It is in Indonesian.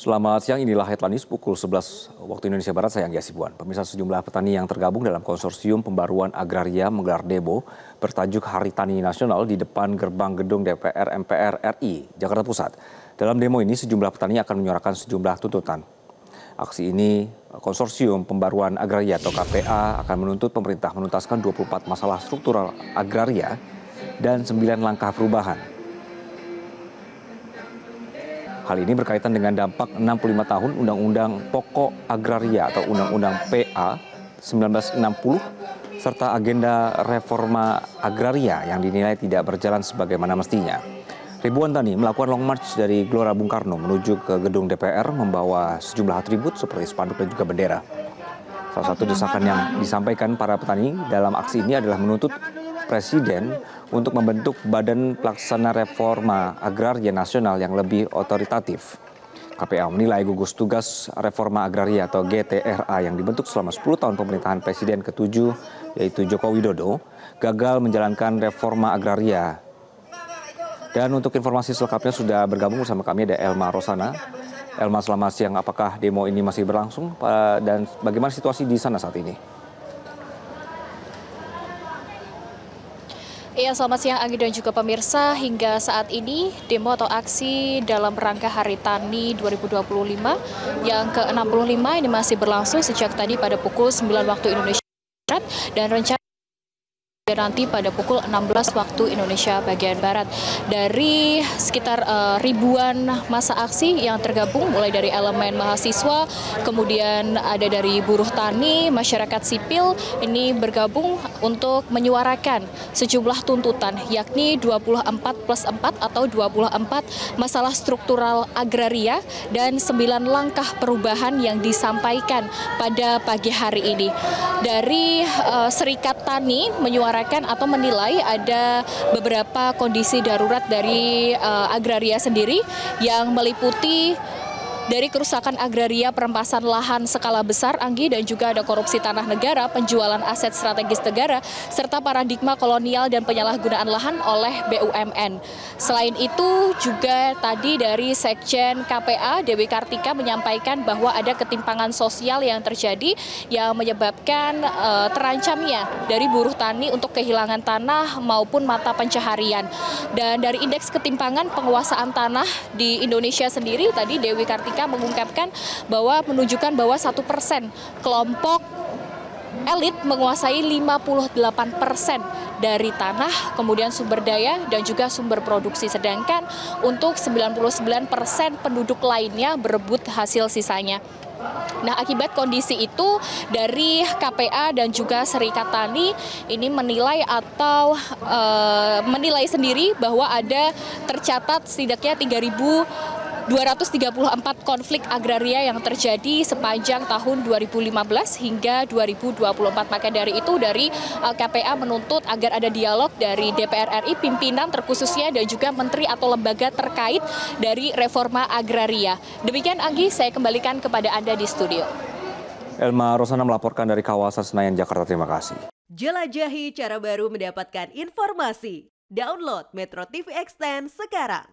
Selamat siang, inilah headline news pukul 11 waktu Indonesia Barat, saya Anggi Asibuan. Pemirsa, sejumlah petani yang tergabung dalam konsorsium pembaruan agraria menggelar demo bertajuk Hari Tani Nasional di depan gerbang gedung DPR MPR RI, Jakarta Pusat. Dalam demo ini sejumlah petani akan menyuarakan sejumlah tuntutan. Aksi ini, konsorsium pembaruan agraria atau KPA akan menuntut pemerintah menuntaskan 24 masalah struktural agraria dan 9 langkah perubahan. Hal ini berkaitan dengan dampak 65 tahun Undang-Undang Pokok Agraria atau Undang-Undang PA 1960 serta agenda reforma agraria yang dinilai tidak berjalan sebagaimana mestinya. Ribuan tani melakukan long march dari Gelora Bung Karno menuju ke gedung DPR membawa sejumlah atribut seperti spanduk dan juga bendera. Salah satu desakan yang disampaikan para petani dalam aksi ini adalah menuntut Presiden untuk membentuk Badan Pelaksana Reforma Agraria Nasional yang lebih otoritatif. KPA menilai gugus tugas reforma agraria atau GTRA yang dibentuk selama 10 tahun pemerintahan Presiden ke-7 yaitu Joko Widodo gagal menjalankan reforma agraria. Dan untuk informasi selengkapnya sudah bergabung bersama kami ada Elma Rosana. Elma, selamat siang. Apakah demo ini masih berlangsung dan bagaimana situasi di sana saat ini? Iya, selamat siang Anggi dan juga pemirsa. Hingga saat ini demo atau aksi dalam rangka Hari Tani 2025 yang ke-65 ini masih berlangsung sejak tadi pada pukul 9 waktu Indonesia Barat dan rencana nanti pada pukul 16 waktu Indonesia bagian Barat. Dari sekitar ribuan massa aksi yang tergabung mulai dari elemen mahasiswa, kemudian ada dari buruh tani, masyarakat sipil, ini bergabung untuk menyuarakan sejumlah tuntutan, yakni 24+4 atau 24 masalah struktural agraria dan 9 langkah perubahan yang disampaikan pada pagi hari ini. Dari Serikat Tani menyuarakan atau menilai ada beberapa kondisi darurat dari agraria sendiri yang meliputi dari kerusakan agraria, perampasan lahan skala besar, Anggi, dan juga ada korupsi tanah negara, penjualan aset strategis negara, serta paradigma kolonial dan penyalahgunaan lahan oleh BUMN. Selain itu juga tadi dari Sekjen KPA Dewi Kartika menyampaikan bahwa ada ketimpangan sosial yang terjadi yang menyebabkan terancamnya dari buruh tani untuk kehilangan tanah maupun mata pencaharian. Dan dari indeks ketimpangan penguasaan tanah di Indonesia sendiri, tadi Dewi Kartika mengungkapkan bahwa menunjukkan bahwa 1% kelompok elit menguasai 58% dari tanah, kemudian sumber daya dan juga sumber produksi. Sedangkan untuk 99% penduduk lainnya berebut hasil sisanya. Nah, akibat kondisi itu dari KPA dan juga Serikat Tani ini menilai atau menilai sendiri bahwa ada tercatat setidaknya 3.234 konflik agraria yang terjadi sepanjang tahun 2015 hingga 2024. Maka dari itu dari KPA menuntut agar ada dialog dari DPR RI, pimpinan terkhususnya dan juga menteri atau lembaga terkait dari reforma agraria. Demikian Anggi, saya kembalikan kepada Anda di studio. Elma Rosana melaporkan dari kawasan Senayan, Jakarta. Terima kasih. Jelajahi cara baru mendapatkan informasi. Download Metro TV Extend sekarang.